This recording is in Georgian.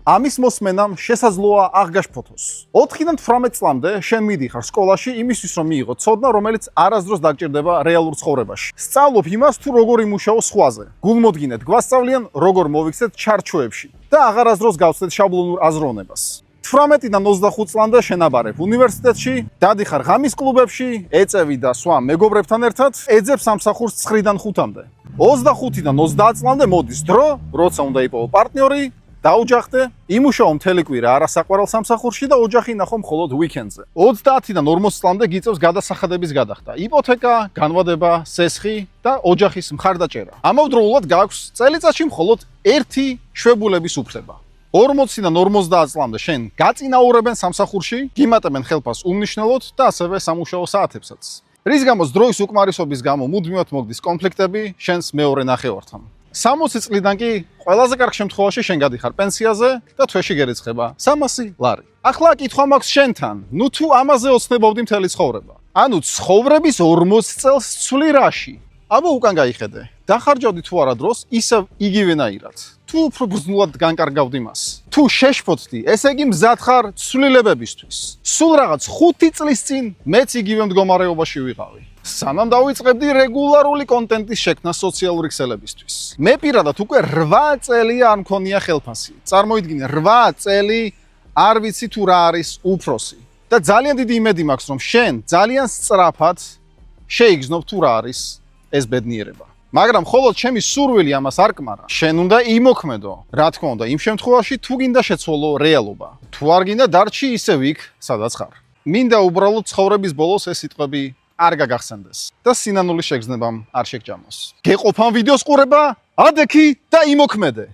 ამის მოსმენამ შესაძლოა აღგაშფოთოს. 4-დან 18 წლამდე შენ მიდიხარ სკოლაში იმისთვის რომ მიიღო ცოდნა, რომელიც არასდროს დაგჭირდება რეალურ ცხოვრებაში. სწავლობ იმას თუ როგორ იმუშაო სხვაზე. გულმოდგინეთ, გვასწავლიან როგორ მოვიქცეთ ჩარჩოებში და აღარასდროს გავცდეთ შაბლონურ აზროვნებას. 18-დან 25 წლამდე შენაბარებ უნივერსიტეტში, დადიხარ ღამის კლუბებში, ეწევი და სხვა მეგობრებთან ერთად, ეძებ სამსახურს 9-დან 5-მდე. 25-დან 30 წლამდე მოდის დრო, როცა უნდა იპოვო პარტნიორი, დაუჯახდე, იმუშაო მთელი კვირა არასაყვარელ სამსახურში და ოჯახი ნახო მხოლოდ ვიკენდზე. 30-დან 40 წლამდე გიწევს გადასახადების გადახდა, იპოთეკა, განვადება, სესხი და ოჯახის მხარდაჭერა. ამავდროულად გაქვს წელიწადში მხოლოდ 1 შვებულების უფლება. 40-დან 50 წლამდე შენ გაწინაურებენ სამსახურში, გიმატებენ ხელფას უმნიშვნელოდ და ასევე სამუშაო საათებსაც. რის გამოც დროის უკმარისობის გამო მუდმივად მოგდის კონფლიქტები შენს მეორე ნახევართან. 60 წლიდან კი ყველაზე კარგ შემთხვევაში შენ გადიხარ პენსიაზე და თვეში გერიცხება 300 ლარი. ახლა კითხვა მაქვს შენთან, ნუ თუ ამაზე ოცნებობდი მთელი ცხოვრება. ანუ ცხოვრების 40 წელს ცვლი რაში? აბა უკან გაიხედე. დახარჯავდი თუ არა დროს, ისევ იგივენაირად. თუ უფრო ბრძნულად განკარგავდი მას. თუ შეშფოთდი, ესე იგი მზად ხარ ცვლილებებისთვის. სულ რაღაც 5 წლის წინ მეც იგივე მდგომარეობაში ვიყავი. სანამ დავიწყებდი რეგულარული კონტენტის შექმნა სოციალური ქსელებისთვის. მე პირადად უკვე 8 წელია არ მქონია ხელფასი. წარმოიდგინე 8 წელი არ ვიცი თუ რა არის უფროსი. და ძალიან დიდი იმედი მაქვს რომ შენ ძალიან სწრაფად შეიგრძნობ თუ რა არის ეს ბედნიერება. მაგრამ მხოლოდ ჩემი სურვილი ამას არ კმარა. შენ უნდა იმოქმედო, რა თქმა უნდა, იმ შემთხვევაში თუ გინდა შეცვალო რეალობა. თუ არ გინდა დარჩი ისევ იქ, სადაც ხარ. მინდა უბრალოდ ცხოვრების ბოლოს ეს სიტყვები არ გაგახსენდეს და სინანულის შეგრძნებამ არ შეგჭამოს. გეყოფან ვიდეოს ყურება, ადექი და იმოქმედე.